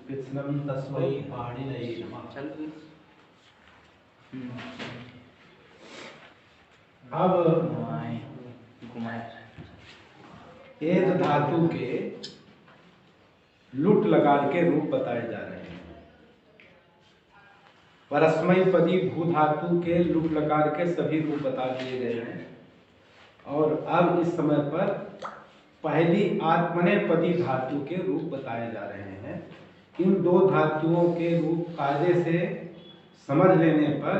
कृष्णं तस्मै पाणिनये नमः। अब एध धातु के लुट लकार के रूप बताए जा रहे हैं। परस्मैपदी भू धातु के लुट लकार के सभी रूप बता दिए गए हैं और अब इस समय पर पहली आत्मनेपदी धातु के रूप बताए जा रहे हैं। इन दो धातुओं के रूप कायदे से समझ लेने पर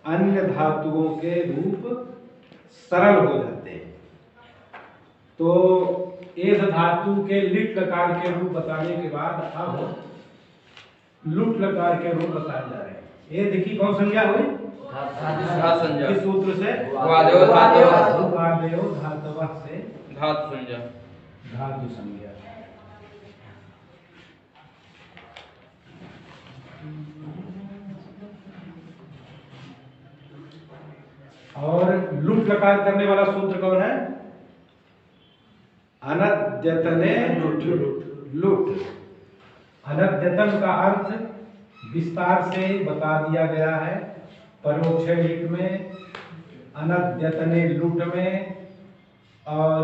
अन्य धातुओं के रूप सरल हो जाते हैं। तो एध धातु के लिट लकार के रूप बताने के बाद अब लुट लकार के रूप बताए जा रहे हैं। ये देखिए कौन संज्ञा हुई? किस सूत्र से? वादेव धातव से धातु संज्ञा। धातु संज्ञा। और लुट लकार करने वाला सूत्र कौन है? अनद्यतने लुट। अनद्यतन का अर्थ विस्तार से बता दिया गया है। परोक्ष लिट में, अनद्यतने लुट में और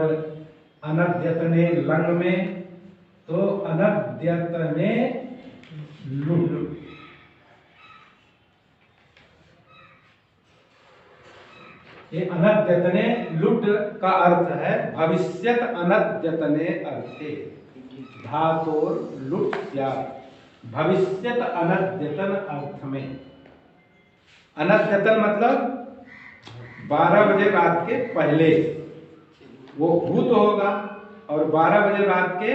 अनद्यतने लंग में। तो अनद्यतने लुट। ये अनद्यतने लुट का अर्थ है भविष्यत अनद्यतने अर्थे धातोर लुट या भविष्यत अनद्यतन अर्थ में। अनद्यतन मतलब 12 बजे रात के पहले वो भूत होगा और 12 बजे रात के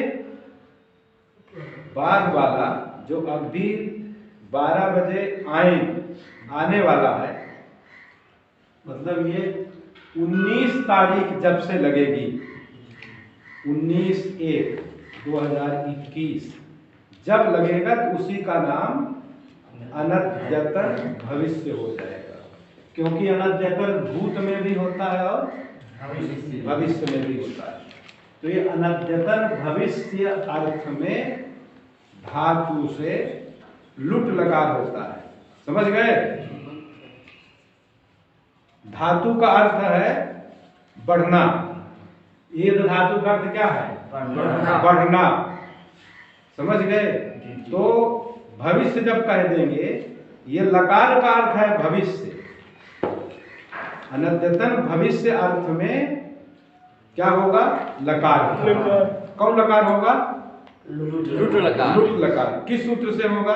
बाद वाला जो अभी 12 बजे आने वाला है, मतलब ये 19 तारीख जब से लगेगी, 19/1/2021 जब लगेगा तो उसी का नाम अनद्यतन भविष्य हो जाएगा। क्योंकि अनद्यतन भूत में भी होता है और भविष्य में भी होता है। तो ये अनद्यतन भविष्य अर्थ में धातु से लुट लकार होता है। समझ गए? धातु का अर्थ है बढ़ना। ये धातु का अर्थ क्या है? बढ़ना। समझ गए? तो भविष्य जब कह देंगे, ये लकार का अर्थ है भविष्य। अनद्यतन भविष्य अर्थ में क्या होगा? लकार। कौन लकार होगा? लुट लकार। लुट लकार। किस सूत्र से होगा?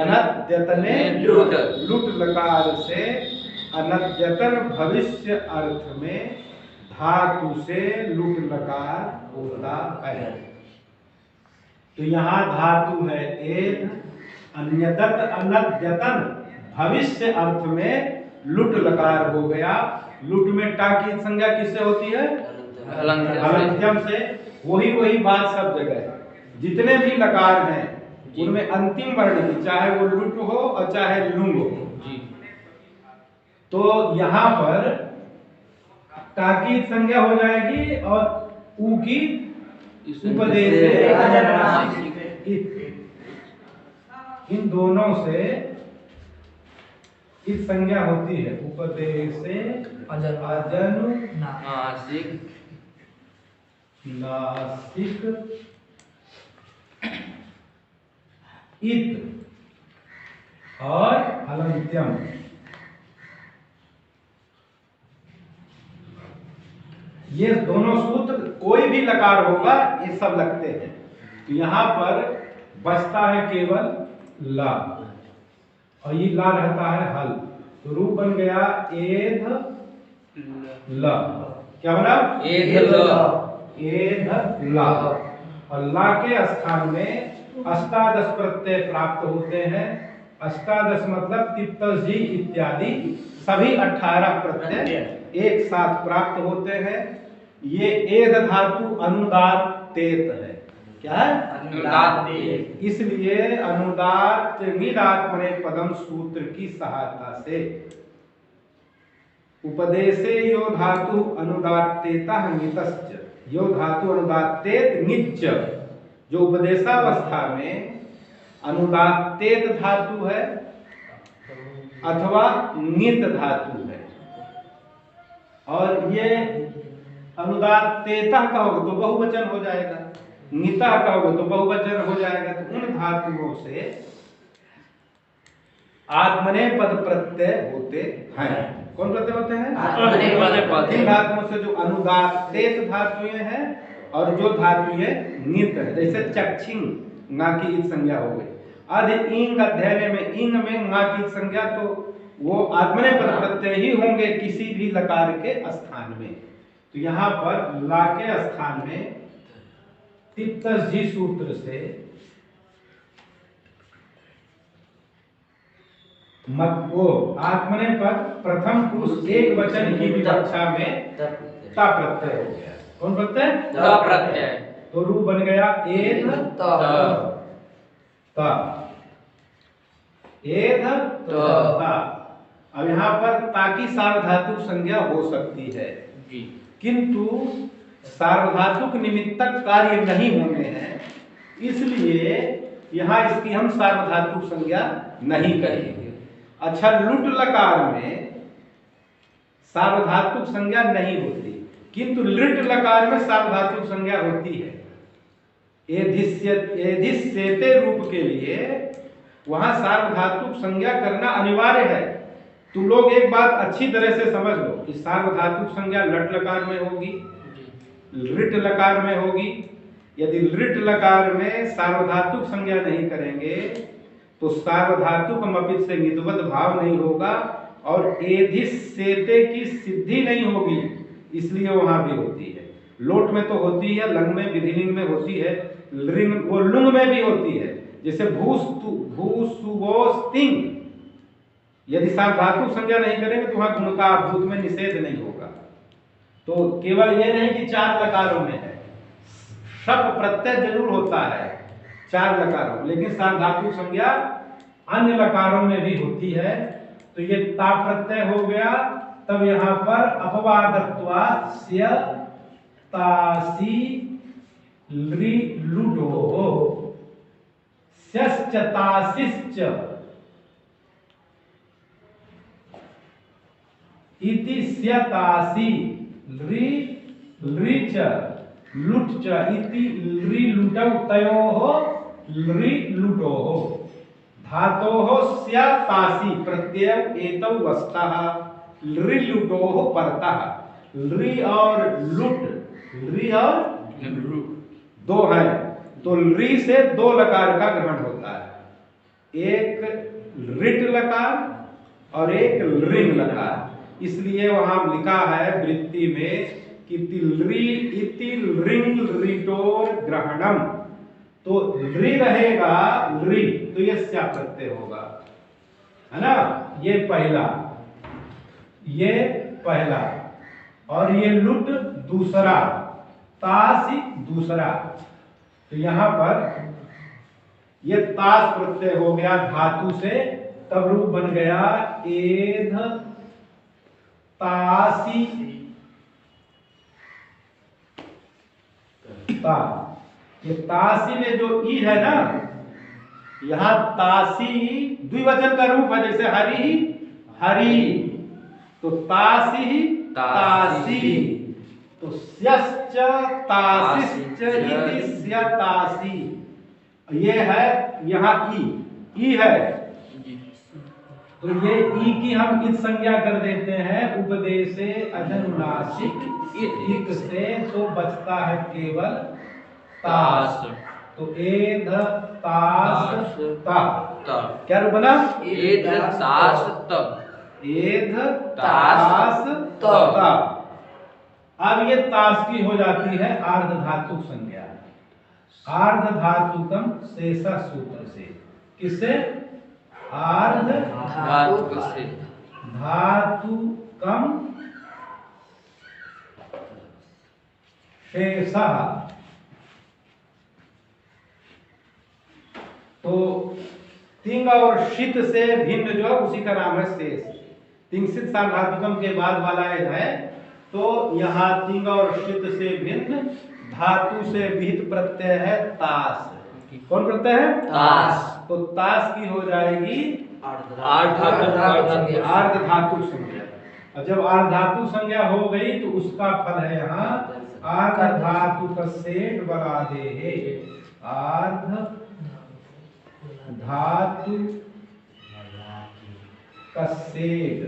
अनद्यतने लुट लकार से अनद्यतन भविष्य अर्थ में धातु से लुट लकार होता है। तो यहाँ धातु है एध, अन्यदत अनद्यतन भविष्य अर्थ में लुट लकार हो गया। लुट में टा की संज्ञा किससे होती है? हलंत्यम से। वही बात सब जगह है। जितने भी लकार हैं उनमें अंतिम वर्ण की, चाहे वो लुट हो और चाहे लुंग हो। तो यहाँ पर टा की संज्ञा हो जाएगी और ऊ की उपदेश से। इन दोनों से इस संज्ञा होती है उपदेश से अजनु नासिक इत और हलंत्यम। ये दोनों सूत्र कोई भी लकार होगा ये सब लगते हैं। तो यहाँ पर बचता है केवल ला और ये ला रहता है हल। तो रूप बन गया एध ल। क्या बना? एध ला। और ला के स्थान में अष्टादश प्रत्यय प्राप्त होते हैं। अष्टादश मतलब तिप्तजी इत्यादि सभी 18 प्रत्यय एक साथ प्राप्त होते हैं। ये एध धातु अनुदात्तेत है। क्या है? अनुदात्तेत। इसलिए अनुदात्त निदात्मने पदम सूत्र की सहायता से उपदेशे यो धातु अनुदात्तेतः नितश्च, यो धातु अनुदात्तेत निच्च, जो उपदेशावस्था में अनुदात्तेत धातु है अथवा ङित धातु है, और ये अनुदात्तेता कहोगे तो बहुवचन हो जाएगा, ङिता कहोगे तो बहुवचन हो जाएगा। तो उन धातुओं से आत्मनेपद प्रत्यय होते हैं। कौन प्रत्यय होते हैं? आत्मनेपद। इन धातुओं से जो अनुदात्तेत धातुएं हैं और जो धातुएं ङित है, जैसे चक्षिंग ङा की इत संज्ञा हो गई। अधि इंग अध्ययन में इंग में ङा की संज्ञा, तो वो आत्मनेपद प्रत्यय ही होंगे किसी भी लकार के स्थान में। तो यहाँ पर ला के स्थान में तिप्तजी सूत्र से वो आत्मनेपद प्रथम पुरुष एक वचन की विवक्षा में ता प्रत्यय हो गया। कौन प्रत्यय? ता प्रत्यय। तो रूप बन गया एध ता, एध ता। अब यहाँ पर ताकि सार्वधातुक संज्ञा हो सकती है, किंतु सार्वधातुक निमित्तक कार्य नहीं होने हैं, इसलिए यहाँ इसकी हम सार्वधातुक संज्ञा नहीं करेंगे। अच्छा, लुट लकार में सार्वधातुक संज्ञा नहीं होती, किंतु लिट लकार में सार्वधातुक संज्ञा होती है। एधिस्येते रूप के लिए वहां सार्वधातुक संज्ञा करना अनिवार्य है। तुम लोग एक बात अच्छी तरह से समझ लो कि सार्वधातुक संज्ञा लट लकार में होगी, लिट लकार में होगी। यदि लिट लकार में सार्वधातुक संज्ञा नहीं करेंगे तो सार्वधातुक मपित से निद्वत भाव नहीं होगा और एधिस्येते की सिद्धि नहीं होगी, इसलिए वहां भी होती है। लोट में तो होती है, लंग में विधिलिंग में होती है, लिंग वो लुंग में भी होती है। जैसे भूसुवोस्तिंग, यदि सार्वधातुक संज्ञा नहीं करेंगे तो वहां गुणका भूत में निषेध नहीं होगा। तो केवल ये नहीं कि चार लकारों में है, शप प्रत्यय जरूर होता है चार लकारों, लेकिन सार्वधातुक संज्ञा अन्य लकारों में भी होती है। तो ये ता प्रत्यय हो गया। तब यहाँ पर अपवादत्वात् स्य तासी लृ लुडो स्यश्च तासिश्च इति स्यतासी लृ लृच लुट च इति लृ लुटौ तयोः लृ लुटोः धातोः स्यतासी प्रत्यय एतौ वस्तः लृ लुटोः परतः। लृ और लुट, लृ और दो है, तो लृ से दो लकार का ग्रहण होता है, एक लृट लकार और एक लृंग लकार। इसलिए वहां लिखा है वृत्ति में कि तिलृ इति लृंग लृटोर ग्रहणम। तो लृ रहेगा लृ, तो ये स्या प्रत्यय होगा, है ना। ये पहला और ये लुट दूसरा, तासी दूसरा। तो यहां पर ये तास प्रत्यय हो गया धातु से, तब रूप बन गया एध तासी ता। ये तासी में जो ई है ना, यहां तासी द्विवचन का रूप है, जैसे हरि हरि, तो तासी तासी। तो स्यश्च तासिश्च इति स्यतासी, ये है यहाँ ई है, तो ये ई की हम इत संज्ञा कर देते हैं उपदेशे अजनुनासिक इत से, तो बचता है केवल तास। तो एध तास ता, क्या रूप बना? एध तास त, एध तास ता। अब ये तास की हो जाती है आर्ध धातुक संज्ञा, आर्ध धातुकम शेषा सूत्र से। किससे? आर्ध धातुक से, धातुकम शेषा। तो तिंग और शीत से भिन्न जो है उसी का नाम है शेष। तिंगसित सार्वधातुकम के बाद वाला है, तो यहाँ तिंग और शीत से भिन्न धातु से विहित प्रत्यय है तास। कौन प्रत्यय है? तास। तो तास की हो जाएगी आर्ध धातु संज्ञा। और जब आर्ध धातु संज्ञा हो गई तो उसका फल है यहाँ आर्ध धातु का सेठ बना दे है। आर्ध धातु का सेठ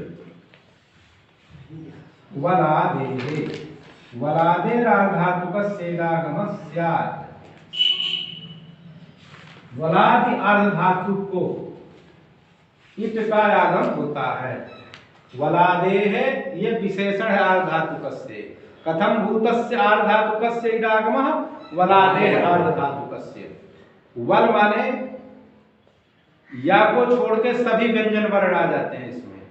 वलादे वलादे धातु का सेदागम स्यात्। वलादि अर्ध धातु को इट का आगम होता है। वलादे है ये विशेषण है अर्ध धातु कस्य। कथम भूतस्य अर्ध धातु कस्य इडागमः वलादे अर्ध धातु कस्य। वल माने या को छोड़ के सभी व्यंजन वर्ण आ जाते हैं इसमें।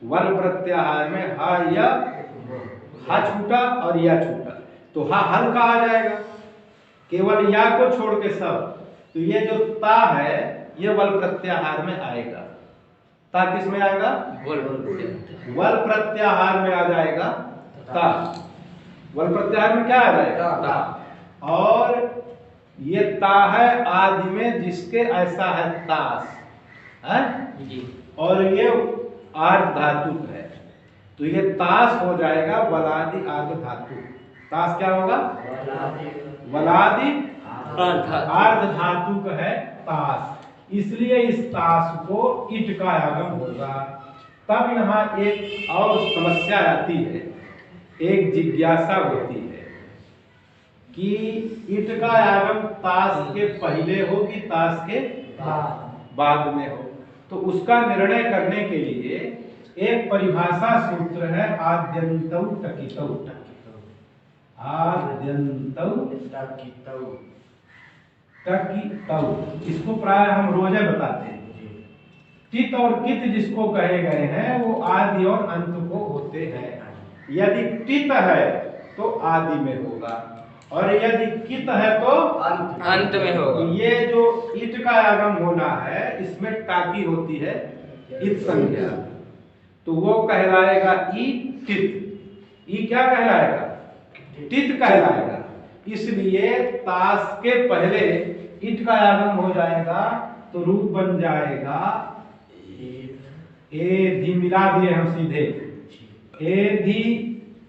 वल प्रत्याहार में हा या हा छूटा और या छूटा तो हा हल का आ जाएगा। केवल या को छोड़ के सब। तो ये जो ता है ये वल प्रत्याहार में आएगा। ता किस में आएगा? वल प्रत्याहार में आ जाएगा ता। वल प्रत्याहार में क्या आ जाएगा? ता। और ये ता है आदि में जिसके ऐसा है तास है और ये आर्ध धातु है तो ये तास हो जाएगा वलादि आर्ध धातु। तास क्या होगा? वलादि आर्ध धातु का है तास। इसलिए इस तास को इट का आगम होगा। तब यहाँ एक और समस्या आती है, एक जिज्ञासा होती है कि इट का आगम तास के पहले हो कि तास के बाद में हो। तो उसका निर्णय करने के लिए एक परिभाषा सूत्र है आद्यन्तौ टकितौ। आद्यन्तौ टकितौ इसको प्राय हम रोजे बताते हैं। टित और कित जिसको कहे गए हैं वो आदि और अंत को होते हैं। यदि टित है तो आदि में होगा और यदि कित है तो अंत में होगा। ये जो इट का आगम होना है इसमें टाकी होती है इत संज्ञा तो वो कहलाएगा ई टित। ई क्या कहलाएगा? टित कहलाएगा। इसलिए तास के पहले इट का आगम हो जाएगा तो रूप बन जाएगा ए धी। मिला दिए हम सीधे ए धी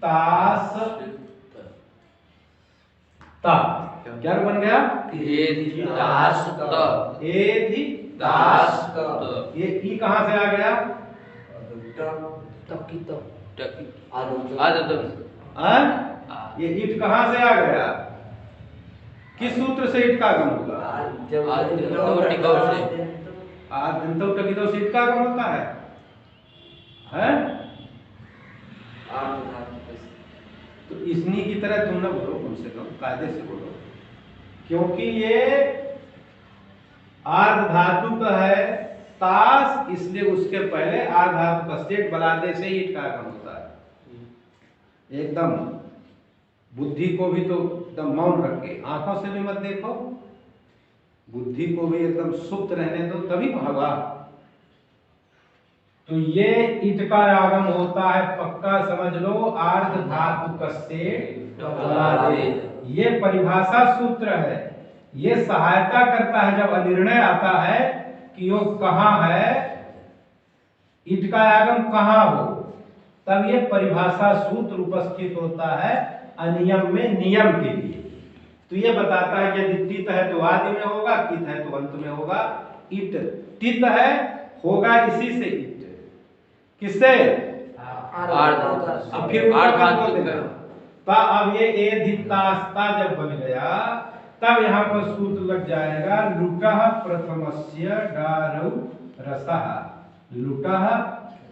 तास ता। क्या बन गया? ए धी तास त। ए धी तास त। ये ई कहां से आ गया? ये ईट कहां से आ गया? किस सूत्र से ईट का आगम होगा? आद्यन्तौ टकितौ से ईट का आगम होता है? तो इसनी की तरह तुम ना बोलो, कम से कम कायदे से बोलो, क्योंकि ये आर्ध धातु का है तास इसलिए उसके पहले आर्ध धातु का सेठ बलादे से ईट का आगम होता है। एकदम बुद्धि को भी तो एकदम मौन रख के, आंखों से भी मत देखो, बुद्धि को भी एकदम सुप्त रहने दो तभी होगा। तो ये इट का आगम होता है पक्का समझ लो आर्ध धातु कस्य बलादे। ये परिभाषा सूत्र है, ये सहायता करता है जब अनिर्णय आता है कि वो कहाँ है, इट का आगम कहाँ हो, तब ये परिभाषा सूत्र उपस्थित होता है अनियम में नियम के लिए। तो ये बताता है यदि टित है तो आदि में होगा, कित है तो अंत में होगा। इट टित है होगा इसी से इट, किससे? अब फिर अब ये एधितास्ता जब बन गया तब यहाँ पर सूत्र लग जाएगा लुटः प्रथमस्य डारौ रसः। लुटः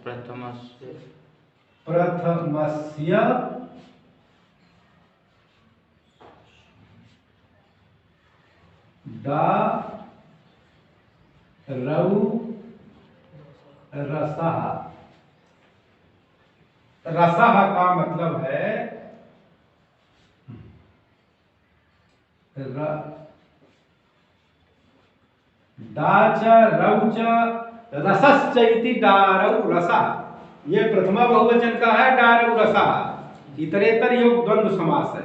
प्रथमस्य डारौ रसः। रसः का मतलब है दाच रौच रसश्च इति डारौ रसः। ये प्रथमा बहुवचन का है डारौ रसः। इतरेतर योग द्वंद्व समास है।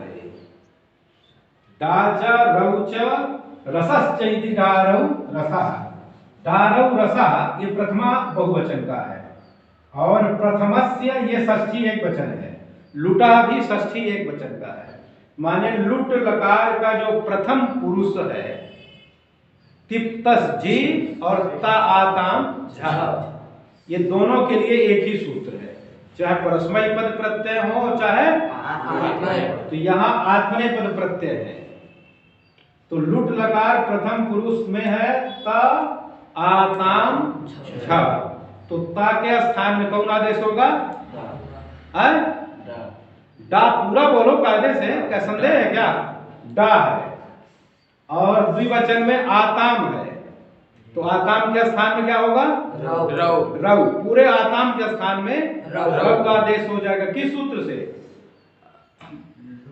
डाच रौच रसश्चैति डारौ रसः। डारौ रसः ये प्रथमा बहुवचन का है और प्रथमस्य ये षष्ठी एक वचन है। लुटा भी षष्ठी एक वचन का है। माने लुट लकार का जो प्रथम पुरुष है तिप्तस जी और ता आताम झा, ये दोनों के लिए एक ही सूत्र है, चाहे परस्मय पद प्रत्यय हो चाहे तो यहाँ आत्मनेपद प्रत्यय है। तो लुट लकार प्रथम पुरुष में है ता आताम झा, तो ता के स्थान में कौन आदेश होगा? डा पूरा बोलो कायदे से, क्या संदेह है क्या? डा है और द्विवचन में आताम है, तो आताम के स्थान में क्या होगा? रव। पूरे आताम के स्थान में रव का आदेश हो जाएगा। किस सूत्र से?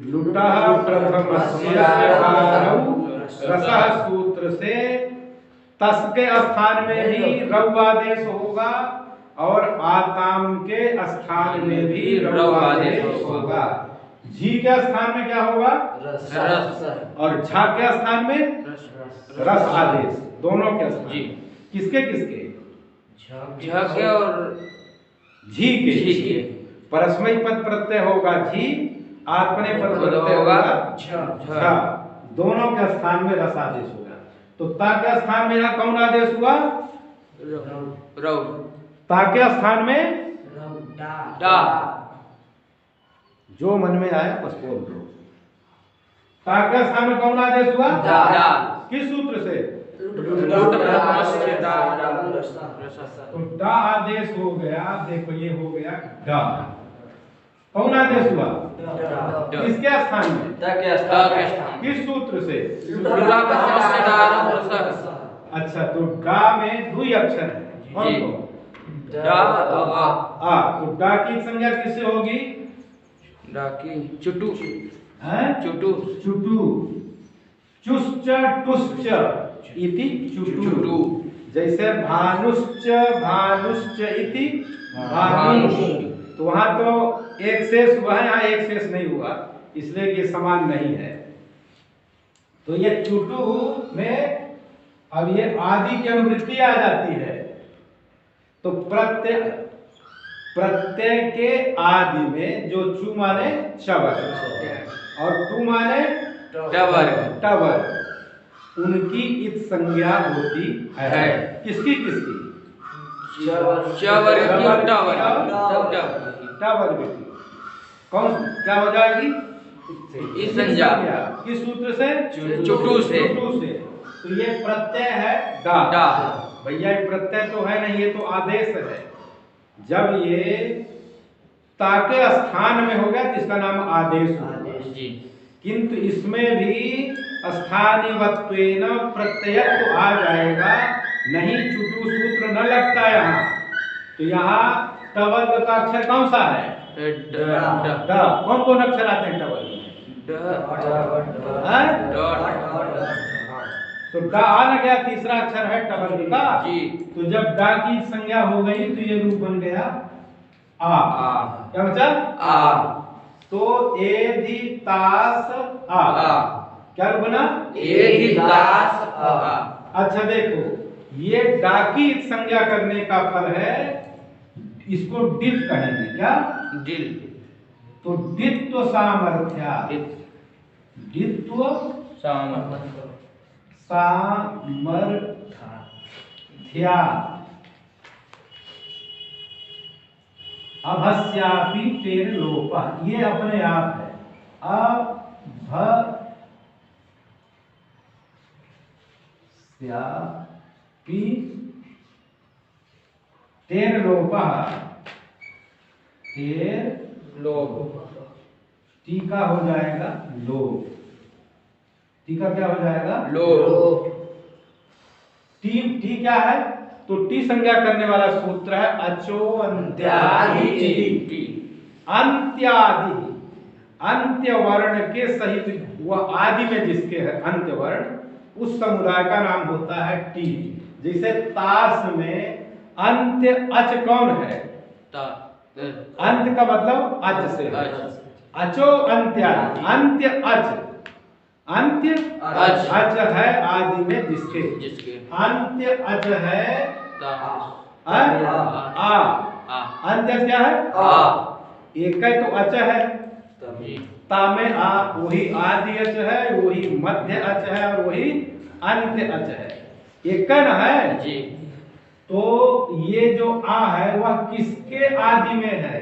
लुटा प्रथमस्य रसः सूत्र से तस के स्थान में भी रव आदेश होगा और आताम के स्थान में भी रव आदेश होगा। झी के स्थान में क्या होगा? रस। और झा के स्थान में रस आदेश, दोनों के स्थान। किसके किसके? झ के और झी के। परस्मय पद प्रत्यय होगा झी, आत्मनेपद प्रत्यय होगा झा, दोनों के स्थान में रस आदेश होगा। तो ता के स्थान में यहाँ कौन आदेश हुआ? रव। ता के स्थान में डा। जो मन में आए बस बोल दो। ता के स्थान में कौन आदेश हुआ? डा। किस सूत्र से? लुट प्रथमस्य डा। तो डा आदेश हो गया। देखो ये हो गया डा। कौन आदेश हुआ? किसके स्थान में? किस सूत्र से? अच्छा, तो डा में दुई अक्षर है। कौन को? तो डा की संज्ञा किससे होगी? डा की चुटू। चुटू। चुटू। चुश्च टुश्च इति चुटू। जैसे भानुश्च भानुश्च इति भानुष, तो वहां तो एक शेष हुआ है, यहाँ एक शेष नहीं हुआ, इसलिए कि समान नहीं है। तो ये चुटू में अब ये आदि की अनुवृत्ति आ जाती है। तो प्रत्यय के आदि में जो चू माने चवर और टू माने टवर, उनकी इत संज्ञा होती है। किसकी किसकी? चवर की टावर की। कौन क्या हो जाएगी? इस संज्ञा। किस सूत्र से? चुटू से। तो ये प्रत्यय है डा। भैया ये प्रत्यय तो है नहीं, ये तो आदेश है। जब ये ता के स्थान में हो गया तो इसका नाम आदेश होगा। किंतु इसमें भी स्थानिवत्वेन प्रत्यय तो आ जाएगा, नहीं चुटू सूत्र न लगता यहाँ। तो यहाँ टवर्ग का अक्षर कौन सा है? ड। कौन कौन अक्षर आते हैं टवर्ग में? तो डा आ न गया, तीसरा अक्षर है टवर्ग का। तो जब डा की संज्ञा हो गई तो ये रूप बन गया आ। क्या बचा? आ। तो एधि तास आ। क्या बना? एधि तास आ। अच्छा देखो, ये डा की संज्ञा करने का फल है, इसको डित कहेंगे। क्या? डिल। तो डित्व सामर्थ्या। डित्व सामर्थ्या अभस्यापि तेन लोपः, ये अपने आप है। अभस्यापि तेन लोपः। तेर लोप, टीका हो जाएगा लोप। टीका क्या हो जाएगा? लोप। टी क्या है? तो टी संज्ञा करने वाला सूत्र है अचो अंत्यादि। अंत्यादि, अंत्य वर्ण के सहित वह आदि में जिसके है अंत्य वर्ण, उस समुदाय का नाम होता है टी। जैसे ताश में अंत्य अच कौन है? अंत का मतलब अच से। अचो अंत्यादि, अंत्य अच। अंत्य अच। अच है आदि में जिसके, जिसके अंत्य अच है ता आ, आ अंत्य क्या है आ एक है तो अच है, जी ता में आ, वही आदि अच है, वही मध्य अच है और वही अंत्य अच है, एक न है। जी तो ये जो आ है वह किसके आदि में है?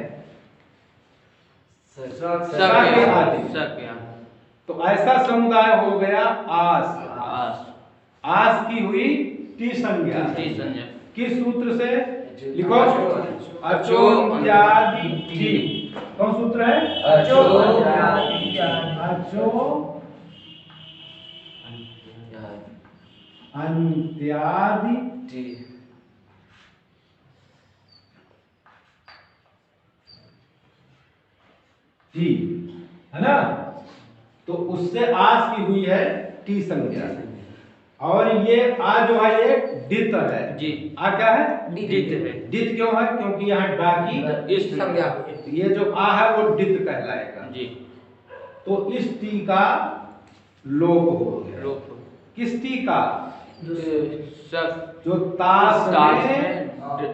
सबके आदि। सबके तो ऐसा समुदाय हो गया आस, आस आस की हुई टी संज्ञा, टी संज्ञा किस सूत्र से? लिखो अचो इत्यादि टी। कौन सूत्र है? अचो अचो अंत्यादि टी, है ना? तो उससे आस की हुई है टी संज्ञा, और ये आ जो है ये डित है जी। आ क्या है? डित है। डित क्यों है? क्योंकि यहाँ डा की इस संज्ञा ये जो आ है वो डित कहलाएगा। जी तो इस टी का लोप हो गया। लोप किस टी का? सब जो तास तास में में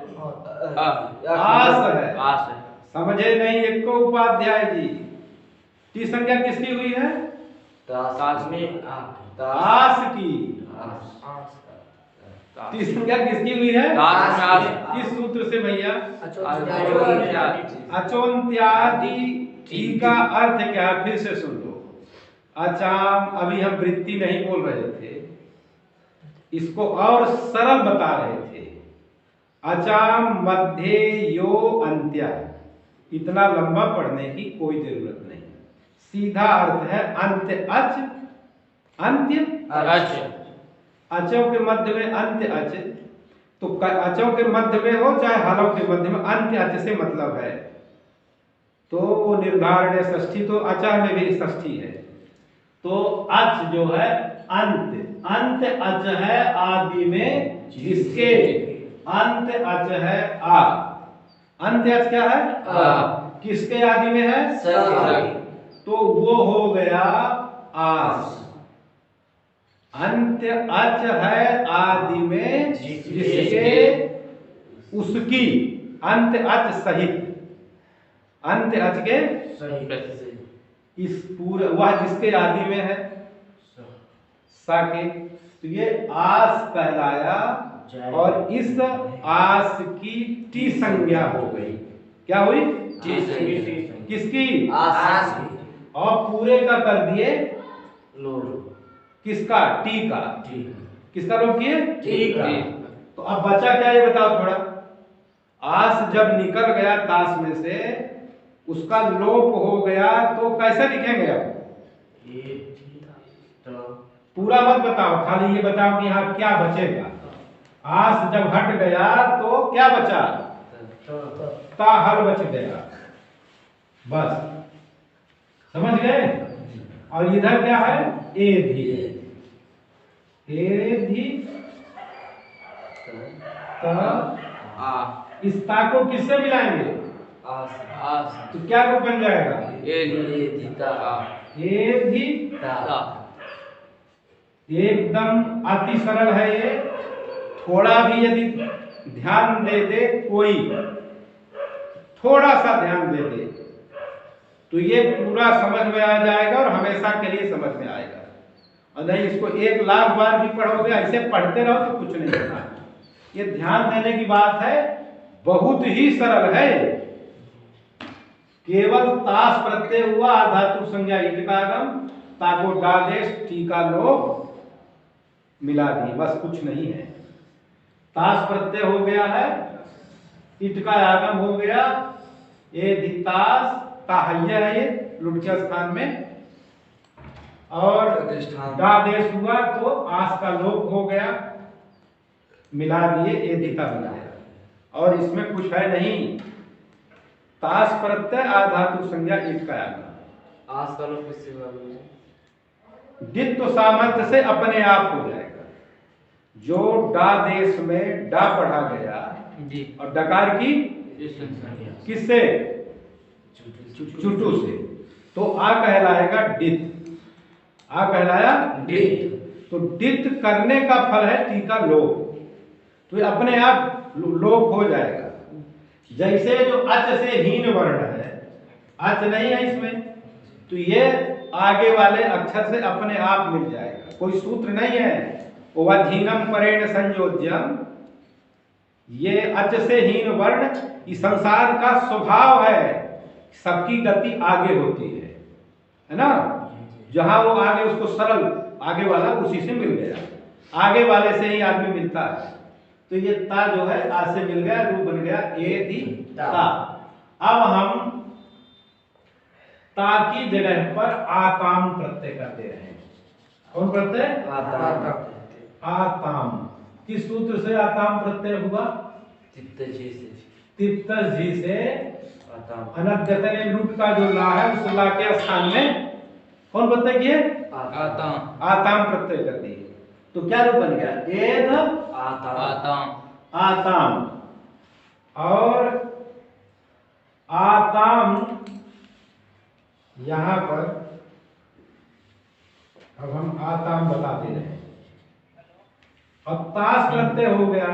आस है। आस है समझे नहीं एक को उपाध्याय जी? टी संज्ञा किसकी हुई है? तास में आस की। टी संज्ञा किसकी हुई है? तास में आस। किस सूत्र से भैया? अचोन्त्यादि। अचोन्त्यादि टी का अर्थ क्या है? फिर से सुन लो। अचाम, अभी हम वृत्ति नहीं बोल रहे थे, इसको और सरल बता रहे थे। अचाम मध्य यो अंत्य, इतना लंबा पढ़ने की कोई जरूरत नहीं, सीधा अर्थ है अंत्य अच, अंत्य अच। अचों के मध्य में अंत्य अच, तो अचों के मध्य में हो चाहे हलों के मध्य में, अंत्य अच से मतलब है। तो वो निर्धारण षष्ठी, तो अचा में भी षष्ठी है। तो अच जो है अंत, अंत अच है आदि में जिसके, अंत अच है आ। अंत अच क्या है? किसके आदि में है? तो वो हो गया आस। अंत्य अच है आदि में जिसके, उसकी, अंत्य अच सहित, अंत्य अच के इस पूरे, वह जिसके आदि में है सा के, तो ये आस कहलाया, और इस आस की टी संज्ञा हो गई। क्या हुई? टी संज्ञा। किसकी? आस की। और पूरे का कर दिए लोप। किसका? टी का। किसका लोप किए? टी का। तो अब बचा क्या ये बताओ थोड़ा। आस जब निकल गया तास में से, उसका लोप हो गया, तो कैसे लिखेंगे अब? पूरा मत बताओ, खाली ये बताओ कि यहाँ क्या बचेगा। आस जब हट गया तो क्या बचा? ता हल बच गया, बस समझ गए। और इधर क्या है? ए भी, ए भी इस ता को किससे मिलाएंगे? आस। तो क्या रूप बन जाएगा? ए भी एकदम अति सरल है ये। थोड़ा भी यदि ध्यान दे दे कोई, थोड़ा सा ध्यान दे दे, तो ये पूरा समझ में आ जाएगा और हमेशा के लिए समझ में आएगा। और नहीं इसको 1,00,000 बार भी पढ़ोगे, ऐसे पढ़ते रहो तो कुछ नहीं होना। ये ध्यान देने की बात है, बहुत ही सरल है। केवल तास प्रत्यय हुआ, आधातु संज्ञा इट का आगम, ताको डादेश टी का लोप मिला दिए, बस कुछ नहीं है। तास प्रत्यय हो गया है, इट का आगम हो गया, ए धितास ताहय्य है ये लुटके स्थान में, और डादेश हुआ तो आस का लोप हो गया, मिला दिए, ए धिता मिलाया। और इसमें कुछ है नहीं, तास प्रत्यय आधातु संज्ञा इट का आगम। आस का लोप किससे हुआ? दित्व सामर्थ्य से अपने आप हो जाएगा। जो डा देश में डा पढ़ा गया जी, और डकार की किससे? चुटू से, तो आ कहलाएगा डित। आ कहलाया डित। तो डित करने का फल है टी का लोप, तो ये अपने आप लोप हो जाएगा। जैसे जो अच से हीन वर्ण है, अच नहीं है इसमें, तो ये आगे वाले अक्षर से अपने आप मिल जाएगा, कोई सूत्र नहीं है। वधीनम परेण संयोज्यम, ये अच से हीन वर्ण इस संसार का स्वभाव है, सबकी गति आगे होती है ना। जहां वो आगे उसको सरल आगे वाला उसी से मिल गया, आगे वाले से ही आदमी मिलता है। तो ये ता जो है आ से मिल गया, रूप बन गया ए दी ता। अब हम ता की जगह पर आताम प्रत्यय कर दे रहे हैं। कौन प्रत्यय? आताम। किस सूत्र से आताम प्रत्यय हुआ? तिप्त जी से। तिप्त जी से आताम। अनद्यतने लूट का जो ला है उस ला के स्थान में कौन प्रत्यय किए? आताम। आताम प्रत्यय कर दिए, तो क्या रूप बन गया? एध आताम। आताम। और आताम यहां पर अब हम आताम बता दे रहे हैं। अब तास प्रत्यय हो गया,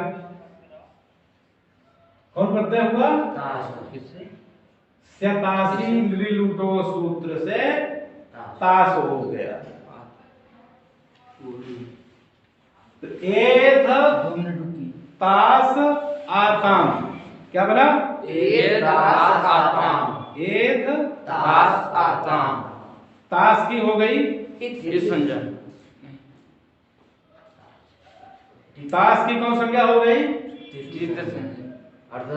कौन प्रत्यय हुआ? स्यतासी लिलुटो सूत्र से तास हो गया। तो एध तास आताम क्या बना? एध तास आताम। एध तास आताम। तास की हो गई इस संज्ञा। तास की कौन संज्ञा हो गई?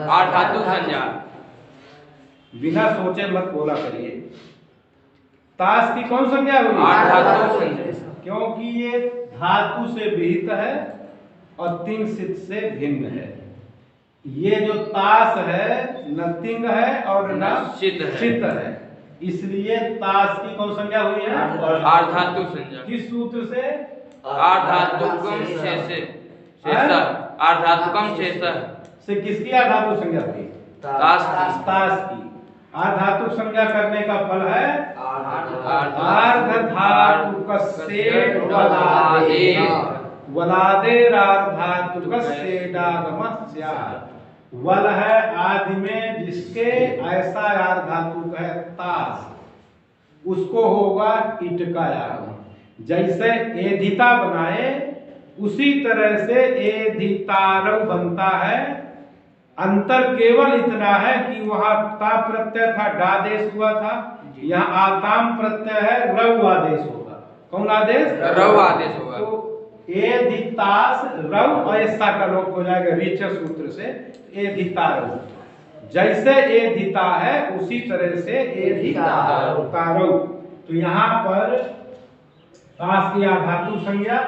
आठ धातु संज्ञा। बिना सोचे मत बोला करिए। तास की कौन संज्ञा हुई? आठ धातु संज्ञा। क्योंकि ये धातु से विहित है और तिंग सित से भिन्न है। ये जो तास है न तिंग है और न सित है, इसलिए तास की कौन संज्ञा हुई है? आठ धातु संज्ञा। किस सूत्र से? आठ धातुकम आठ धातुकम से किसकी आठ धातु संज्ञा हुई? तास की। आठ धातु संज्ञा करने का फल है आर्ध धातुकस्य वलादेरार्धातुकस्य। वल है आदि में जिसके ऐसा आर्ध धातुक है तास, उसको होगा इट का आगम। जैसे एधिता बनाए उसी तरह से एधितारव बनता है। अंतर केवल इतना है कि वहां ता प्रत्यय था, डादेश हुआ था, यहाँ आताम प्रत्यय है, रव आदेश होगा। कौन आदेश? रव आदेश होगा। तो एधितास रव ऐसा का लोप हो जाएगा रीच सूत्र से एधितारव। जैसे एधिता है उसी तरह से एधितारव। तो यहाँ पर तास की धातु संज्ञा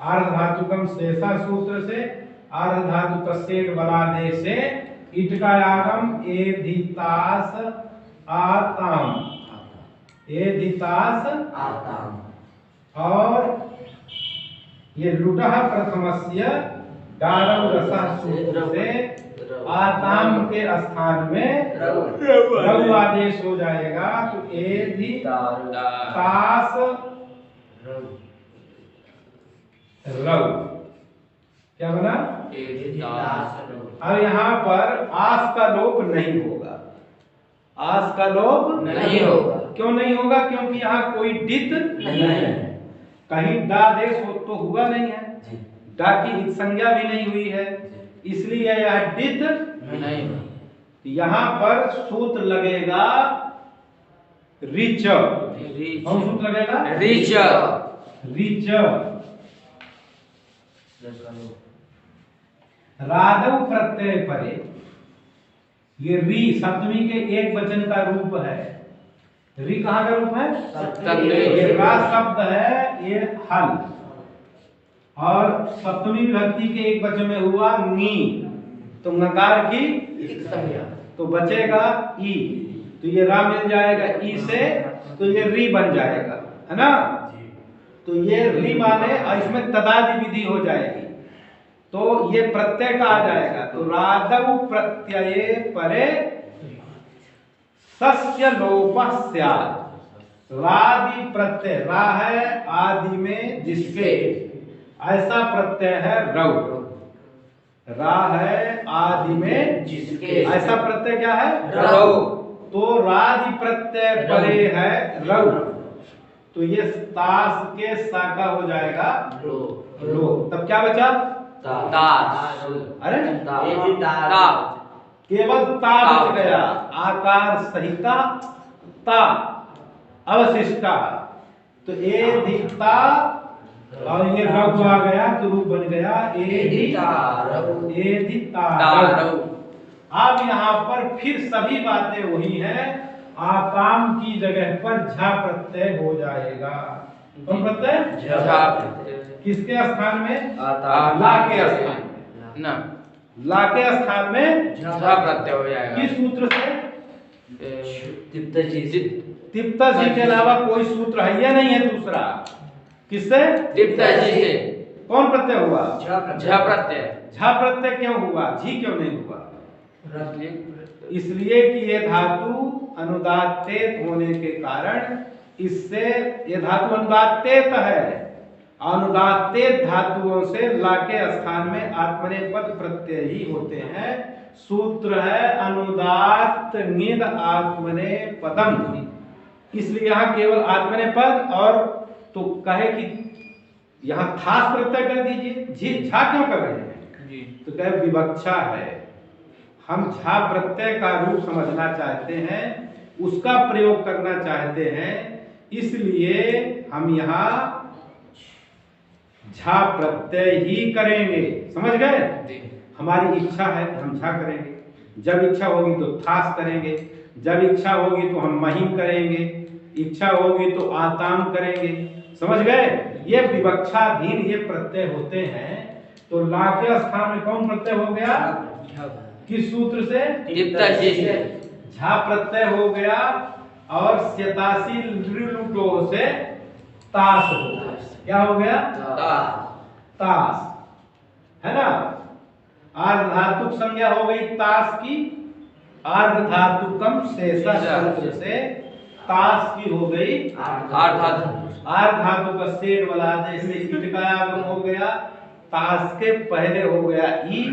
आर्ध धातुकम शेषा सूत्र से आर्ध धातु कस्येट बलादे से इट का आगम एधितास आताम। एधितास आताम। और ये लुटह प्रथमस्य डारव रसः सूत्र से आताम के स्थान में रव आदेश हो जाएगा। तो एधितास रव क्या बना? अब यहाँ पर आस का लोप नहीं होगा। आस का लोप नहीं होगा। क्यों नहीं होगा? क्योंकि यहाँ कोई डित नहीं है, कहीं डा देश हो तो हुआ नहीं है, डा की संज्ञा भी नहीं हुई है, इसलिए यह डित नहीं। यहाँ पर सूत्र लगेगा रिच। कौन सूत्र लगेगा? रिच। रिच। राधव प्रत्यय परे, ये री सप्तमी के एक वचन का रूप है। री कहाँ का रूप है? ये रा शब्द है, ये हल, और सप्तमी विभक्ति के एक वचन में हुआ नी, तो नकार की तो बचेगा ई, तो ये रा मिल जाएगा ई से, तो ये री बन जाएगा, है ना। तो ये री माने इसमें तदादि विधि हो जाएगी, तो ये प्रत्यय का आ जाएगा। तो राधव प्रत्यये परे सस्य लोपः स्यात्। रादि प्रत्यय, रा है आदि में जिसके, ऐसा प्रत्यय है रौ। रा है आदि में जिसके, ऐसा प्रत्यय क्या है रौ। तो रादि प्रत्यय परे है रौ, तो ये तास के शाखा हो जाएगा लो। तब क्या बचा तास। अरे ता। केवल ता बच गया, आकार सहिता ता अवशिष्टा, तो ए धिता और ये रघु आ गया तो रूप बन गया ए धिता। अब यहाँ पर फिर सभी बातें वही हैं, आकाम की जगह पर झा प्रत्यय हो जाएगा। कौन प्रत्यय? झा प्रत्यय। किसके स्थान में? ला के स्थान में। ना ला के स्थान में झा प्रत्यय हो जाएगा। किस सूत्र से? जित तिप्ता जी के अलावा कोई सूत्र है या नहीं है दूसरा? किससे? तिप्ता जी से। कौन प्रत्यय हुआ? झा प्रत्यय। झा प्रत्यय क्यों हुआ? झी क्यों नहीं हुआ? इसलिए कि ये धातु अनुदात्तेत होने के कारण, इससे ये धातु अनुदात्तेत है, अनुदात्तेत धातुओं से ला के स्थान में आत्मनेपद प्रत्यय ही होते हैं। सूत्र है अनुदात्त निद आत्मनेपदम, इसलिए यहाँ केवल आत्मनेपद। और तो कहे कि यहाँ थास प्रत्यय कर दीजिए, झी झा क्यों कर रहे हैं जी। तो कहे विवक्षा है, हम झा प्रत्यय का रूप समझना चाहते हैं, उसका प्रयोग करना चाहते हैं, इसलिए हम यहाँ झा प्रत्यय ही करेंगे। समझ गए? हमारी इच्छा है कि हम झा करेंगे, जब इच्छा होगी तो थास करेंगे, जब इच्छा होगी तो हम महिम करेंगे, इच्छा होगी तो आताम करेंगे। समझ गए? ये विवक्षाधीन ये प्रत्यय होते हैं। तो ला के स्थान में कौन प्रत्यय हो गया? किस सूत्र से? तिप्ता जी से। झा प्रत्यय हो गया और स्यतासी लुटो से तास हो गया। क्या हो गया? तास, है ना? आर्ध धातुक संज्ञा हो गई तास की, आर्ध धातुकम शेषा सूत्र से तास की हो गई आर्ध धातु का सेठ वाला, जैसे ईट का आगम हो गया, तास के पहले हो गया ई,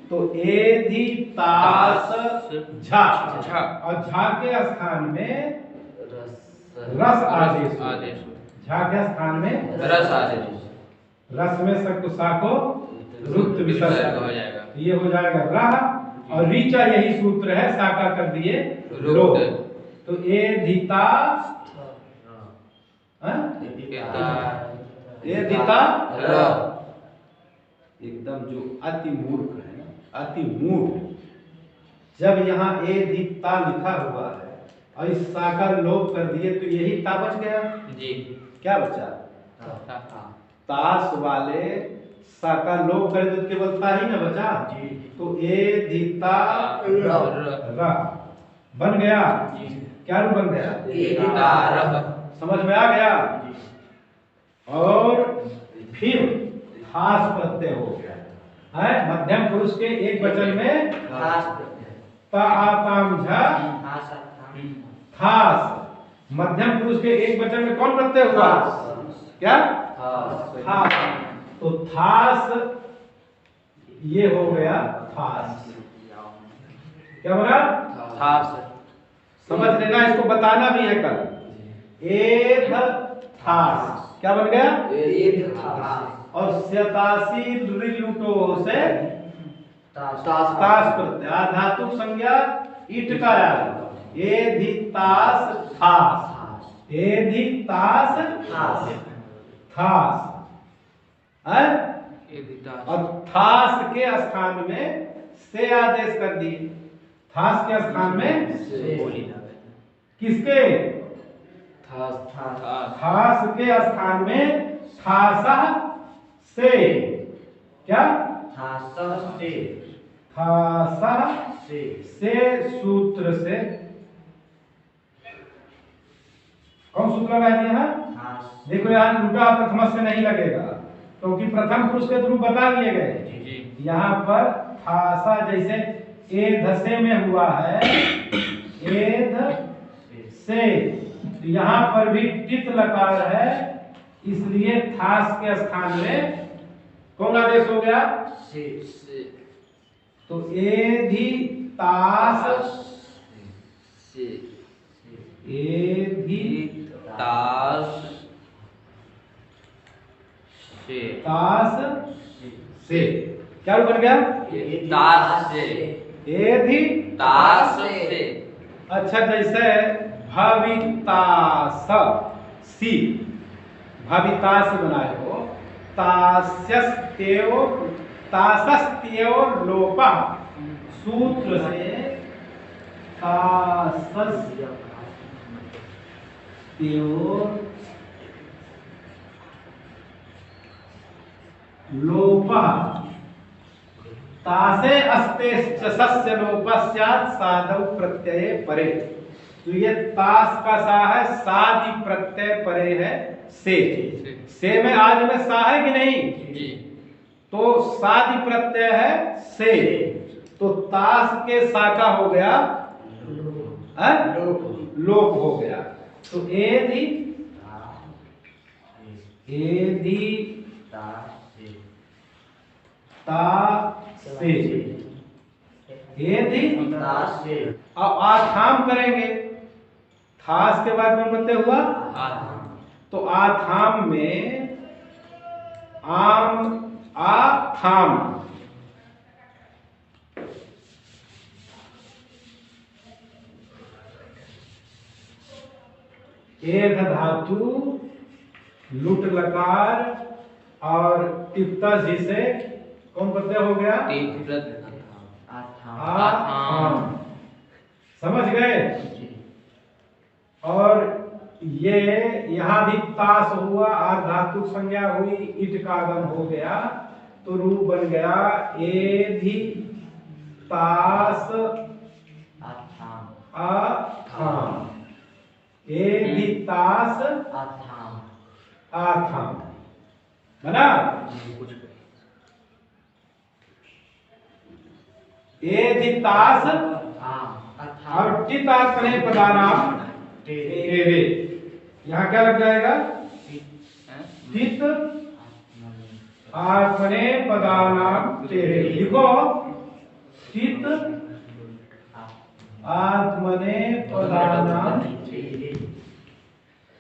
तो एधि तास झा, और झा के स्थान में रस आदेश। झा के स्थान में रस आदेश। रस में सको साको रुक्त विसर्ग हो जाएगा। ये हो जाएगा रह, और रीचा यही सूत्र है, साका कर दिए रो। तो ए धिता एकदम जो अति मूर्ख है ना, अति मूर्ख, जब यहाँ ए धिता लिखा हुआ है और इस साका लोप कर दिए तो यही ता बच गया जी। क्या बचा? तास वाले साका लोप कर दे तो केवल ता ही ना बचा जी। तो ए धिता र बन गया। क्या रूप बन गया? समझ में आ गया? और फिर खास प्रत्यय हो गया है, मध्यम पुरुष के एक वचन में ता आताम झा खास। मध्यम पुरुष के एक वचन में कौन प्रत्यय हुआ? क्या? खास। तो थास ये हो गया थास। क्या बना? थास। समझ लेना, इसको बताना भी है कल। एध थास क्या बन गया? और स्यतासी लुटो से तास प्रत्यय, धातु संज्ञा ईट का आया, एधि तास थास, एधि तास थास है। और थास के स्थान में से आदेश कर दिए। थास के स्थान में किसके? थास के स्थान में थासा से। क्या? थासा से सूत्र से कौन सूत्र लगा दिया? देखो यहाँ लुटा प्रथम से नहीं लगेगा, क्योंकि प्रथम पुरुष के रूप बता दिए गए। यहाँ पर थासा जैसे ए धसे में हुआ है, एध से तो यहाँ पर भी टित लकार है, इसलिए थास के स्थान में कौन आदेश हो गया? से तो एधि तास से एधि तास से तास से क्या बन गया? तास से एधि तास से। अच्छा, जैसे भवितास सी, भवितास बनाए हो, तास्यस्त्यो तासस्त्यो लोपः सूत्र से तासस्त्यो लोपः तासे अस्ते सस्य लोपस्यात् साधु प्रत्यय परे। तो ये तास का सा है, सादि प्रत्यय परे है से में आदि में सा है कि नहीं? जी। तो सादि प्रत्यय है से, तो तास के सा का हो गया लोप हो गया। तो एधि ता से एधि अब आथाम करेंगे, थास के बाद में प्रत्यय हुआ, तो आथाम में आम आथाम, एध धातु लुट लकार और टिप्ता जी से कौन प्रत्यय हो गया? आथाम। समझ गए? और ये यहाँ भी तास हुआ, धातु संज्ञा हुई, इट का आगम हो गया, तो रूप बन गया एधि तास आथाम। एधि तास आथाम बना? एधि तास और टितात्मने पदानाम तेरे, यहाँ क्या लग जाएगा? टित आत्मने पदानाम तेरे। लिखो टित आत्मने पदानाम,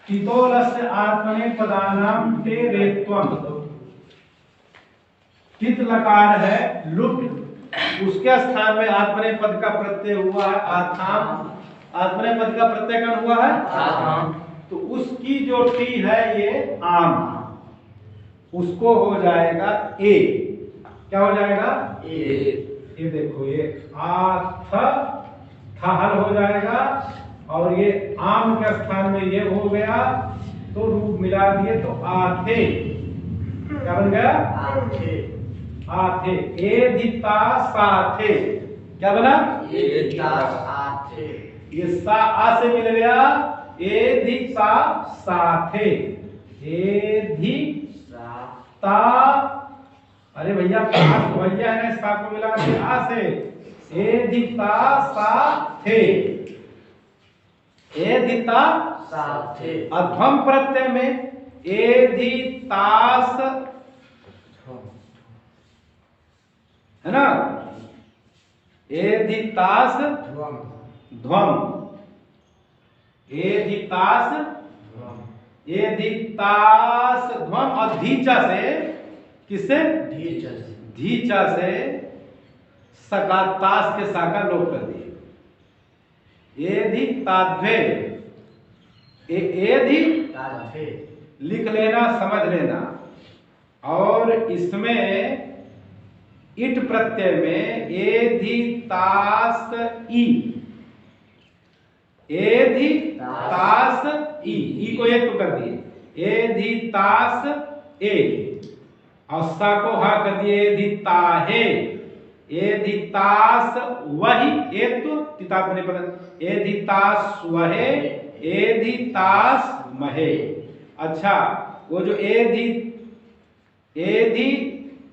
टितोलस्य आत्मने पदानाम तेरे त्वं। टित लकार है लुट, उसके स्थान में आत्मने पद का प्रत्यय हुआ है आथाम। आत्मने पद का प्रत्यय कौन हुआ है? आथाम। तो उसकी जो टी है ये आम, उसको हो जाएगा ए। क्या हो जाएगा? ये देखो, ये आथ हल हो जाएगा, और ये आम के स्थान में ये हो गया, तो रूप मिला दिए तो आथे। क्या बन गया? आथे। एधिता साथे, क्या बना? ये सा आ से मिल गया, एधिता साथे। एधि ता, अरे भैया पास भैया है ना, सा को मिला के आ से, एधिता साथे। एधिता साथे अध्वम प्रत्यय में एधितास है ना, एधितास ध्वम, एधितास एधितास ध्वम, और धीचा से, किससे? धीचा से सकातास के साका लोप कर दिए। एधि ताध्वे, एधि लिख लेना, समझ लेना। और इसमें इट प्रत्यय में एधि तास ई, एधि तास ई को एक तो कर दिए, एधि तास ए, और सा को हा कर दिए एधि ताहे, एधि तास वही, एक तो तिताब बने पद, एधि तास वहे, एधि तास महे। अच्छा, वो जो एधि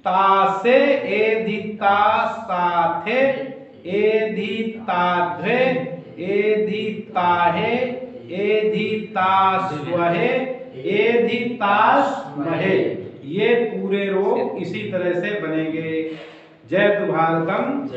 तासे, एधि तासाथे, एधि ताध्वे, एधि ताहे, एधितास्वहे, एधितास्महे, ये पूरे रूप इसी तरह से बनेंगे। जयतु भारतम।